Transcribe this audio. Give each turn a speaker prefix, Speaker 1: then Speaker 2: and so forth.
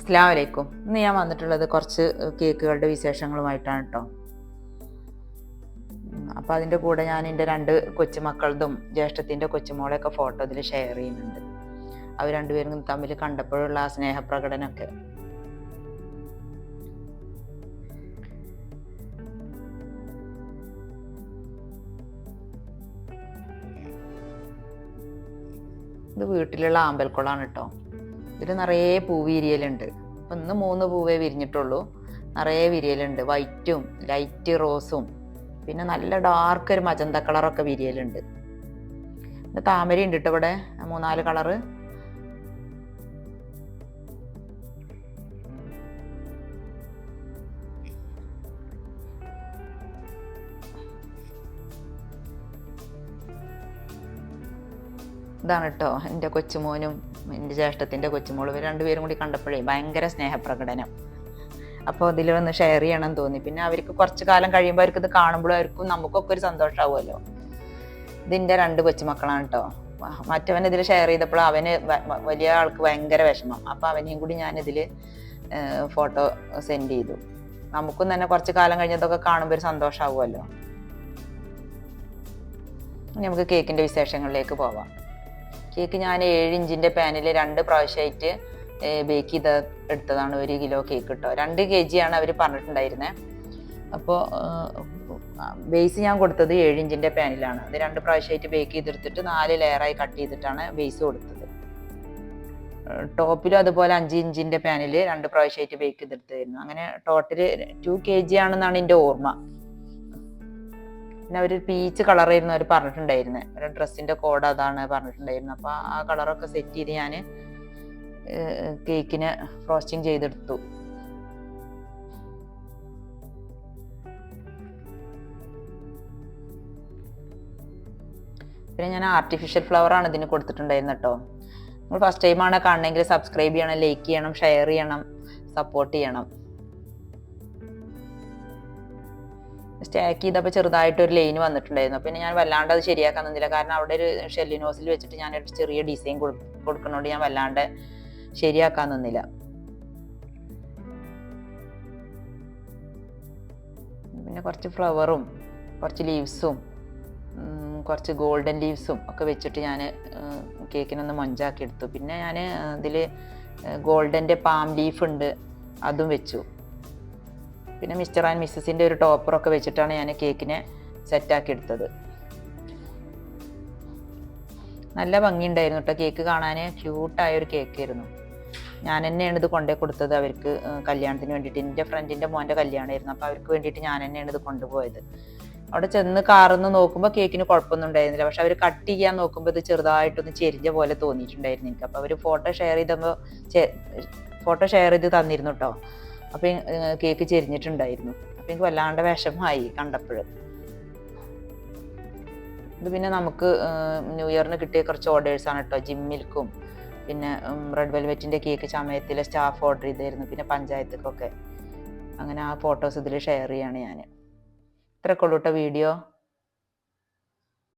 Speaker 1: അസ്സലാമു അലൈക്കും. ഇന്ന് ഞാൻ വന്നിട്ടുള്ളത് കുറച്ച് കേക്കുകളുടെ വിശേഷങ്ങളുമായിട്ടാണ് കേട്ടോ. അപ്പോൾ അതിൻ്റെ കൂടെ ഞാൻ എൻ്റെ 2 കൊച്ചുമക്കളതും ജ്യേഷ്ഠത്തിൻ്റെ കൊച്ചുമോളെയൊക്കെ ഫോട്ടോ ഇതിൽ ഷെയർ ചെയ്യുന്നുണ്ട്. അവർ രണ്ടുപേരും തമ്മിൽ കണ്ടപ്പോഴുള്ള ആ സ്നേഹപ്രകടനമൊക്കെ. ഇത് വീട്ടിലുള്ള ആമ്പൽക്കുളമാണ് കേട്ടോ. ഇതിൽ നിറയെ പൂവ് വിരിയലുണ്ട്. അപ്പം ഇന്ന് 3 പൂവേ വിരിഞ്ഞിട്ടുള്ളൂ. നിറയെ വിരിയലുണ്ട്. വൈറ്റും ലൈറ്റ് റോസും പിന്നെ നല്ല ഡാർക്ക് ഒരു മജന്ത കളറൊക്കെ വിരിയലുണ്ട്. പിന്നെ താമര ഉണ്ട് കേട്ടോ ഇവിടെ 3-4 കളറ്. ഇതാണ് കേട്ടോ എൻ്റെ കൊച്ചുമോനും എൻ്റെ ജ്യേഷ്ഠത്തിൻ്റെ കൊച്ചുമോളും. ഇവർ രണ്ടുപേരും കൂടി കണ്ടപ്പോഴേ ഭയങ്കര സ്നേഹപ്രകടനം. അപ്പോൾ ഇതിൽ വന്ന് ഷെയർ ചെയ്യണം തോന്നി. പിന്നെ അവർക്ക് കുറച്ച് കാലം കഴിയുമ്പോൾ അവർക്ക് ഇത് കാണുമ്പോഴും അവർക്കും നമുക്കൊക്കെ ഒരു സന്തോഷമാവുമല്ലോ. ഇതിൻ്റെ 2 കൊച്ചുമക്കളാണ് കേട്ടോ. മറ്റവൻ ഇതിൽ ഷെയർ ചെയ്തപ്പോൾ അവന് വലിയ ആൾക്ക് ഭയങ്കര വിഷമം. അപ്പോൾ അവനെയും കൂടി ഞാനിതിൽ ഫോട്ടോ സെൻഡ് ചെയ്തു. നമുക്കും തന്നെ കുറച്ച് കാലം കഴിഞ്ഞതൊക്കെ കാണുമ്പോൾ ഒരു സന്തോഷമാവുമല്ലോ. നമുക്ക് കേക്കിൻ്റെ വിശേഷങ്ങളിലേക്ക് പോവാം. കേക്ക് ഞാൻ 7 ഇഞ്ചിൻ്റെ പാനിൽ 2 പ്രാവശ്യമായിട്ട് ബേക്ക് ചെയ്ത് എടുത്തതാണ്. 1 കിലോ കേക്ക് കേട്ടോ. 2 kg ആണ് അവർ പറഞ്ഞിട്ടുണ്ടായിരുന്നത്. അപ്പോൾ ബേസ് ഞാൻ കൊടുത്തത് 7 ഇഞ്ചിൻ്റെ പാനിലാണ്. അത് 2 പ്രാവശ്യമായിട്ട് ബേക്ക് ചെയ്തെടുത്തിട്ട് 4 ലെയറായി കട്ട് ചെയ്തിട്ടാണ് ബേസ് കൊടുത്തത്. ടോപ്പിലും അതുപോലെ 5 ഇഞ്ചിൻ്റെ പാനിൽ 2 പ്രാവശ്യമായിട്ട് ബേക്ക് ചെയ്തെടുത്തായിരുന്നു. അങ്ങനെ ടോട്ടൽ 2 kg ആണെന്നാണ് എൻ്റെ ഓർമ്മ. പിന്നെ അവർ പീച്ച് കളറായിരുന്നു അവർ പറഞ്ഞിട്ടുണ്ടായിരുന്നത്. ഒരു ഡ്രസ്സിൻ്റെ കോഡ് അതാണ് പറഞ്ഞിട്ടുണ്ടായിരുന്നത്. അപ്പോൾ ആ കളറൊക്കെ സെറ്റ് ചെയ്ത് ഞാൻ കേക്കിന് ഫ്രോസ്റ്റിംഗ് ചെയ്തെടുത്തു. പിന്നെ ഞാൻ ആർട്ടിഫിഷ്യൽ ഫ്ലവറാണ് ഇതിന് കൊടുത്തിട്ടുണ്ടായിരുന്നു കേട്ടോ. നിങ്ങൾ ഫസ്റ്റ് ടൈമാണ് കാണണമെങ്കിൽ സബ്സ്ക്രൈബ് ചെയ്യണം, ലൈക്ക് ചെയ്യണം, ഷെയർ ചെയ്യണം, സപ്പോർട്ട് ചെയ്യണം. സ്റ്റാക്ക് ചെയ്തപ്പോൾ ചെറുതായിട്ടൊരു ലൈൻ വന്നിട്ടുണ്ടായിരുന്നു. പിന്നെ ഞാൻ വല്ലാണ്ട് അത് ശരിയാക്കാൻ നിന്നില്ല. കാരണം അവിടെ ഒരു ഷെല്ലിനോസിൽ വെച്ചിട്ട് ഞാനൊരു ചെറിയ ഡിസൈൻ കൊടുക്കുന്നതുകൊണ്ട് ഞാൻ വല്ലാണ്ട് ശരിയാക്കാൻ നിന്നില്ല. പിന്നെ കുറച്ച് ഫ്ലവറും കുറച്ച് ലീവ്സും കുറച്ച് ഗോൾഡൻ ലീവ്സും ഒക്കെ വെച്ചിട്ട് ഞാൻ കേക്കിനൊന്ന് മൊഞ്ചാക്കി എടുത്തു. പിന്നെ ഞാൻ ഇതിൽ ഗോൾഡൻ്റെ പാം ലീഫ് ഉണ്ട്, അതും വെച്ചു. പിന്നെ മിസ്റ്റർ ആൻഡ് മിസ്സസിൻ്റെ ഒരു ടോപ്പറൊക്കെ വെച്ചിട്ടാണ് ഞാൻ കേക്കിനെ സെറ്റാക്കി എടുത്തത്. നല്ല ഭംഗിയുണ്ടായിരുന്നു കേട്ടോ. കേക്ക് കാണാൻ ക്യൂട്ടായൊരു കേക്കായിരുന്നു. ഞാൻ തന്നെയാണ് ഇത് കൊണ്ടേ കൊടുത്തത് അവർക്ക് കല്യാണത്തിന് വേണ്ടിയിട്ട്. എൻ്റെ ഫ്രണ്ടിൻ്റെ മോൻ്റെ കല്യാണമായിരുന്നു. അപ്പോൾ അവർക്ക് വേണ്ടിയിട്ട് ഞാൻ തന്നെയാണ് ഇത് കൊണ്ടുപോയത്. അവിടെ ചെന്ന് കാർന്ന് നോക്കുമ്പോൾ കേക്കിന് കുഴപ്പമൊന്നും ഉണ്ടായിരുന്നില്ല. പക്ഷെ അവർ കട്ട് ചെയ്യാൻ നോക്കുമ്പോൾ ഇത് ചെറുതായിട്ടൊന്ന് ചെരിഞ്ഞ പോലെ തോന്നിയിട്ടുണ്ടായിരുന്നു എനിക്ക്. അപ്പോൾ അവർ ഫോട്ടോ ഷെയർ ചെയ്ത് തന്നിരുന്നു കേട്ടോ. അപ്പം കേക്ക് ചെരിഞ്ഞിട്ടുണ്ടായിരുന്നു. അപ്പം എനിക്ക് വല്ലാണ്ട് വിഷമമായി കണ്ടപ്പോൾ. ഇത് പിന്നെ നമുക്ക് ന്യൂ ഇയറിന് കിട്ടിയ കുറച്ച് ഓർഡേഴ്സാണ് കേട്ടോ. ജിമ്മിൽക്കും പിന്നെ റെഡ് വെൽവെറ്റിൻ്റെ കേക്ക് ചമയത്തിലെ സ്റ്റാഫ് ഓർഡർ ചെയ്തായിരുന്നു. പിന്നെ പഞ്ചായത്തുക്കൊക്കെ. അങ്ങനെ ആ ഫോട്ടോസ് ഇതിൽ ഷെയർ ചെയ്യാണ് ഞാൻ. ഇത്രയൊക്കെ ഉള്ളൂ കേട്ടോ വീഡിയോ.